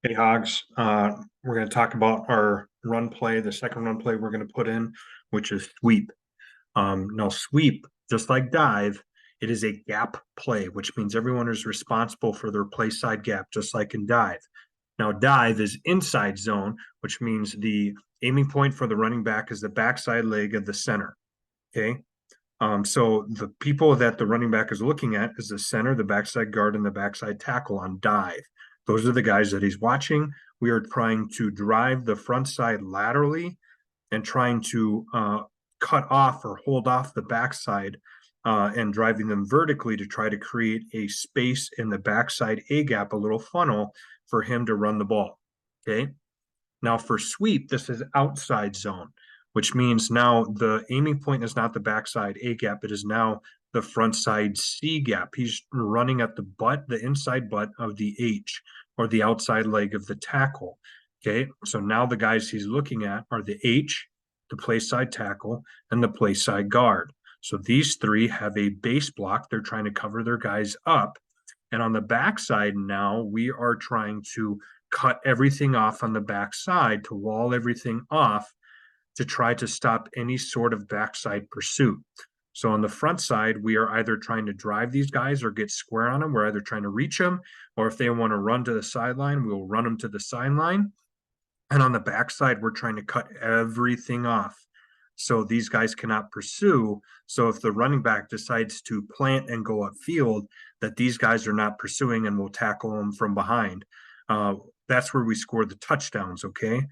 Hey Hogs, we're going to talk about our run play, the second run play we're going to put in, which is sweep. Now, sweep, just like dive, it is a gap play, which means everyone is responsible for their play side gap, just like in dive. Now, dive is inside zone, which means the aiming point for the running back is the backside leg of the center. Okay. So the people that the running back is looking at is the center, the backside guard, and the backside tackle on dive. Those are the guys that he's watching. We are trying to drive the front side laterally and trying to cut off or hold off the backside and driving them vertically to try to create a space in the backside A gap, a little funnel for him to run the ball. Okay. Now for sweep, this is outside zone, which means now the aiming point is not the backside A gap, it is now the front side C gap. He's running at the butt, the inside butt of the H, or the outside leg of the tackle. Okay, so now the guys he's looking at are the H, the play side tackle, and the play side guard. So these three have a base block. They're trying to cover their guys up. And on the backside now, we are trying to cut everything off on the backside to wall everything off to try to stop any sort of backside pursuit. So on the front side, we are either trying to drive these guys or get square on them. We're either trying to reach them, or if they want to run to the sideline, we'll run them to the sideline. And on the backside, we're trying to cut everything off. So these guys cannot pursue. So if the running back decides to plant and go upfield, that these guys are not pursuing and will tackle them from behind. That's where we score the touchdowns. Okay.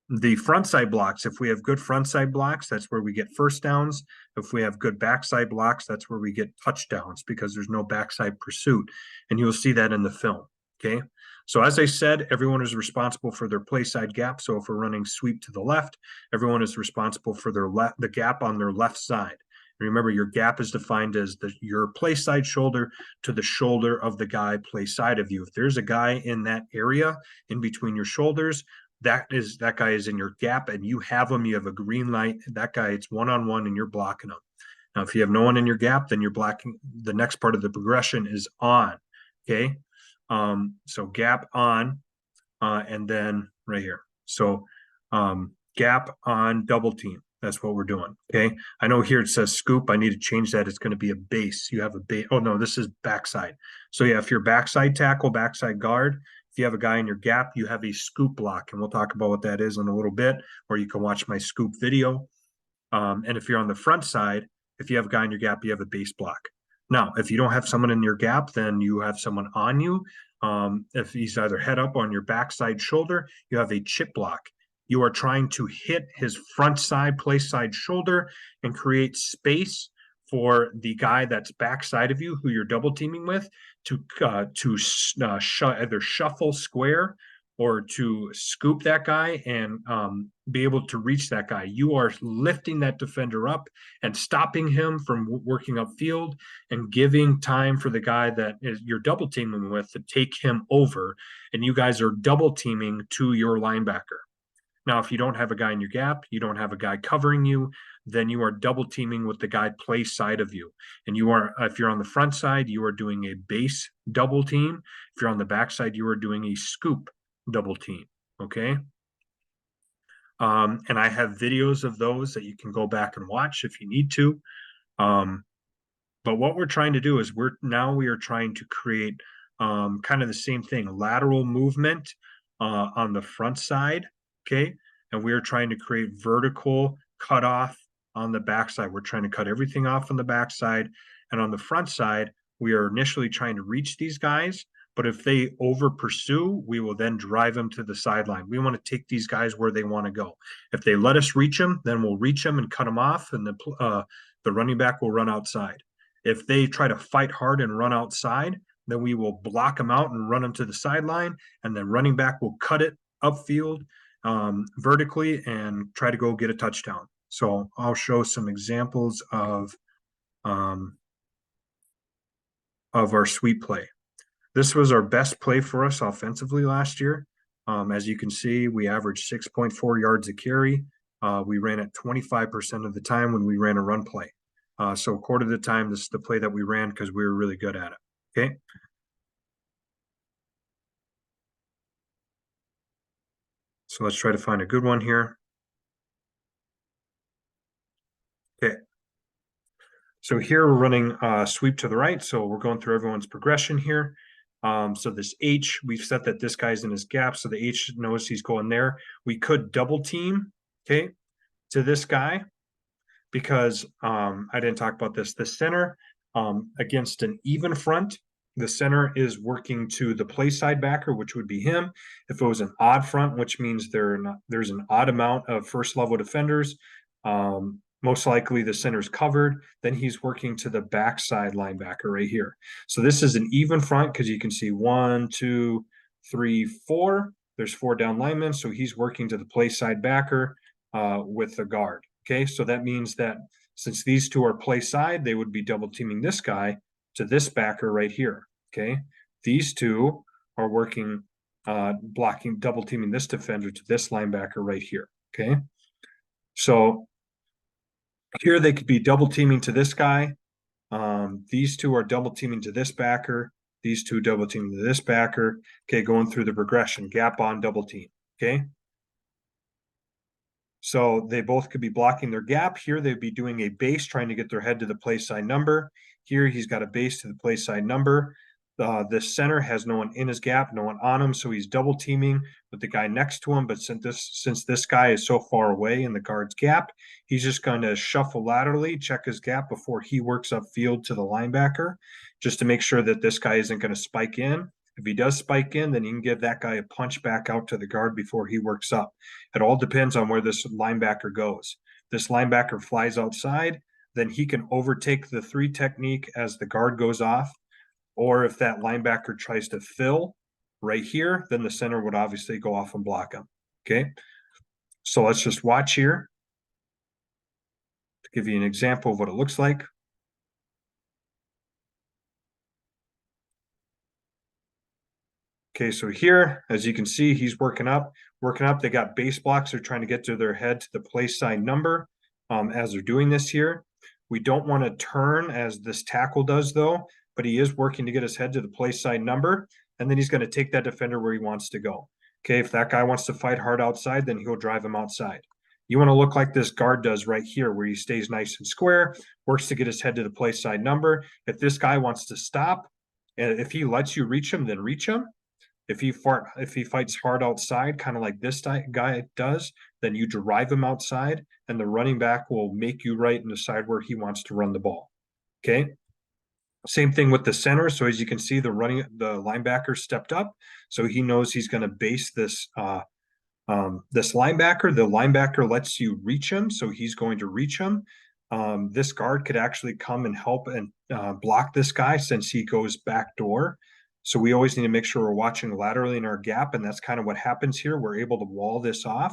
The front side blocks, if we have good front side blocks, that's where we get first downs. If we have good backside blocks, that's where we get touchdowns because there's no backside pursuit. And you'll see that in the film. Okay. So as I said, everyone is responsible for their play side gap. So if we're running sweep to the left, everyone is responsible for the gap on their left side. Remember, your gap is defined as your play side shoulder to the shoulder of the guy play side of you. If there's a guy in that area in between your shoulders, that guy is in your gap and you have him, you have a green light. That guy, it's one-on-one and you're blocking him. Now, if you have no one in your gap, then you're blocking. The next part of the progression is on. Okay. So gap on, and then right here. So gap on double team. That's what we're doing. Okay. I know here it says scoop. I need to change that. It's going to be a base. You have a base. Oh, no, this is backside. So yeah, if you're backside tackle, backside guard, if you have a guy in your gap, you have a scoop block. And we'll talk about what that is in a little bit, or you can watch my scoop video. And if you're on the front side, if you have a guy in your gap, you have a base block. Now, if you don't have someone in your gap, then you have someone on you. If he's either head up on your backside shoulder, you have a chip block. You are trying to hit his front side, play side shoulder and create space for the guy that's backside of you, who you're double teaming with, to either shuffle square or to scoop that guy and be able to reach that guy. You are lifting that defender up and stopping him from working upfield and giving time for the guy that you're double teaming with to take him over. And you guys are double teaming to your linebacker. Now, if you don't have a guy in your gap, you don't have a guy covering you, then you are double teaming with the guy play side of you. And you are, if you're on the front side, you are doing a base double team. If you're on the back side, you are doing a scoop double team. Okay. And I have videos of those that you can go back and watch if you need to. But what we're trying to do is we are trying to create kind of the same thing, lateral movement on the front side. Okay. And we are trying to create vertical cutoff on the backside. We're trying to cut everything off on the backside. And on the front side, we are initially trying to reach these guys. But if they over pursue, we will then drive them to the sideline. We want to take these guys where they want to go. If they let us reach them, then we'll reach them and cut them off, and the running back will run outside. If they try to fight hard and run outside, then we will block them out and run them to the sideline, and the running back will cut it upfield vertically and try to go get a touchdown. So I'll show some examples of our sweep play. This was our best play for us offensively last year. As you can see, we averaged 6.4 yards a carry. We ran it 25% of the time when we ran a run play. So a quarter of the time, this is the play that we ran because we were really good at it. Okay. So let's try to find a good one here. Okay. So here we're running sweep to the right. So we're going through everyone's progression here. So this H, we've set that this guy's in his gap. So the H knows he's going there. We could double team, okay, to this guy because I didn't talk about this. The center against an even front, the center is working to the play side backer, which would be him. If it was an odd front, which means there's an odd amount of first level defenders, most likely the center's covered, then he's working to the backside linebacker right here. So this is an even front because you can see 1, 2, 3, 4. There's 4 down linemen, so he's working to the play side backer with the guard. Okay, so that means that since these two are play side, they would be double teaming this guy to this backer right here. Okay, these two are working, blocking, double teaming this defender to this linebacker right here. Okay, so here they could be double teaming to this guy. These two are double teaming to this backer. These two double teaming to this backer. Okay, going through the progression, gap on, double team. Okay. So they both could be blocking their gap. Here they'd be doing a base, trying to get their head to the play side number. Here he's got a base to the play side number. The center has no one in his gap, no one on him, so he's double teaming with the guy next to him. But since this guy is so far away in the guard's gap, he's just going to shuffle laterally, check his gap before he works upfield to the linebacker, just to make sure that this guy isn't going to spike in. If he does spike in, then you can give that guy a punch back out to the guard before he works up. It all depends on where this linebacker goes. This linebacker flies outside, then he can overtake the 3 technique as the guard goes off. Or if that linebacker tries to fill right here, then the center would obviously go off and block him. Okay. So let's just watch here to give you an example of what it looks like. Okay, so here, as you can see, he's working up. They got base blocks. They're trying to get to their head to the play side number as they're doing this here. We don't want to turn as this tackle does, though, but he is working to get his head to the play side number, and then he's going to take that defender where he wants to go. Okay, if that guy wants to fight hard outside, then he'll drive him outside. You want to look like this guard does right here, where he stays nice and square, works to get his head to the play side number. If this guy wants to stop, and if he lets you reach him, then reach him. If he fights hard outside, kind of like this guy does, then you drive him outside, and the running back will make you right and decide where he wants to run the ball. Okay. Same thing with the center. So as you can see, the linebacker stepped up, so he knows he's going to base this this linebacker. The linebacker lets you reach him, so he's going to reach him. This guard could actually come and help and block this guy since he goes back door. So we always need to make sure we're watching laterally in our gap, and that's kind of what happens here. We're able to wall this off.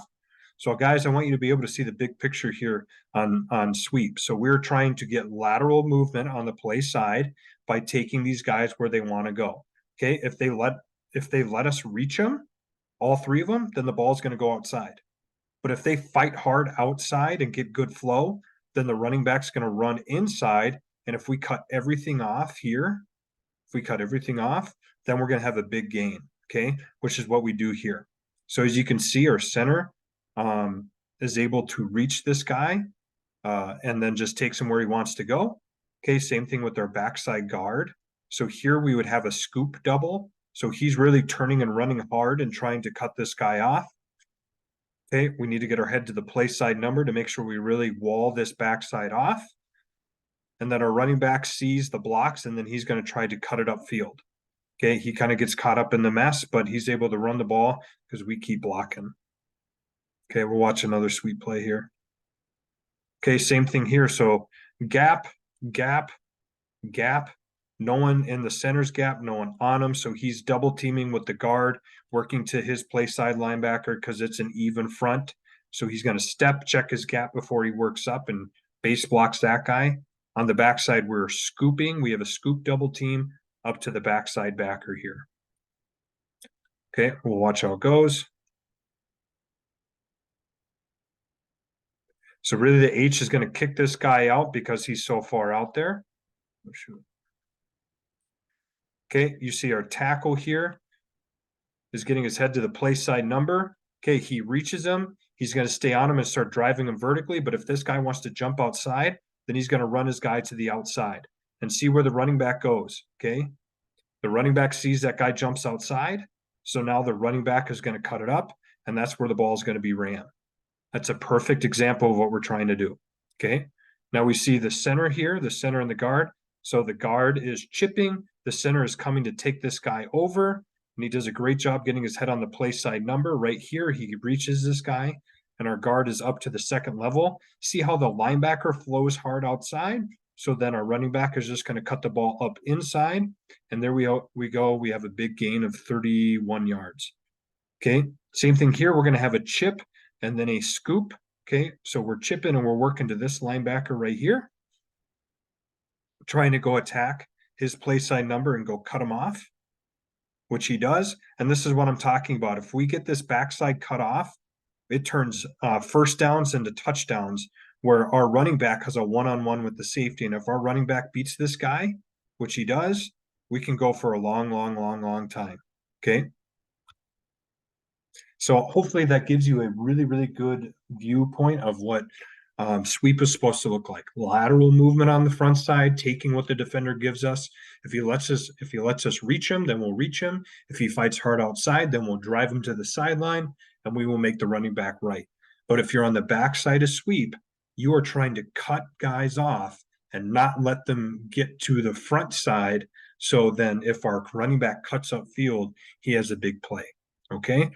So guys, I want you to be able to see the big picture here on sweep. So we're trying to get lateral movement on the play side by taking these guys where they want to go. Okay, if they let us reach them, all 3 of them, then the ball's going to go outside. But if they fight hard outside and get good flow, then the running back's going to run inside. And if we cut everything off here, then we're going to have a big gain, okay, which is what we do here. So as you can see, our center is able to reach this guy and then just takes him where he wants to go. Okay, same thing with our backside guard. So here we would have a scoop double. So he's really turning and running hard and trying to cut this guy off. Okay, we need to get our head to the play side number to make sure we really wall this backside off. And then our running back sees the blocks, and then he's going to try to cut it upfield. Okay, he kind of gets caught up in the mess, but he's able to run the ball because we keep blocking. Okay, we'll watch another sweep play here. Okay, same thing here. So gap, gap, gap. No one in the center's gap, no one on him. So he's double teaming with the guard, working to his play side linebacker because it's an even front. So he's going to step, check his gap before he works up and base blocks that guy. On the backside, we're scooping. We have a scoop double team up to the backside backer here. Okay, we'll watch how it goes. So really the H is going to kick this guy out because he's so far out there. Oh, shoot. Okay, you see our tackle here is getting his head to the play side number. Okay, he reaches him. He's going to stay on him and start driving him vertically. But if this guy wants to jump outside, then he's going to run his guy to the outside and see where the running back goes. Okay. The running back sees that guy jumps outside. So now the running back is going to cut it up, and that's where the ball is going to be ran. That's a perfect example of what we're trying to do. Okay. Now we see the center here, the center and the guard. So the guard is chipping. The center is coming to take this guy over. And he does a great job getting his head on the play side number. Right here, he reaches this guy. And our guard is up to the second level. See how the linebacker flows hard outside? So then our running back is just going to cut the ball up inside. And there we go. We have a big gain of 31 yards. Okay. Same thing here. We're going to have a chip and then a scoop. Okay. So we're chipping and we're working to this linebacker right here, trying to go attack his play side number and go cut him off, which he does. And this is what I'm talking about. If we get this backside cut off, it turns first downs into touchdowns where our running back has a one-on-one with the safety. And if our running back beats this guy, which he does, we can go for a long time. Okay. So hopefully that gives you a really, really good viewpoint of what sweep is supposed to look like. Lateral movement on the front side, taking what the defender gives us. If he lets us reach him, then we'll reach him. If he fights hard outside, then we'll drive him to the sideline and we will make the running back right. But if you're on the backside of sweep, you are trying to cut guys off and not let them get to the front side. So then if our running back cuts up field, he has a big play. Okay.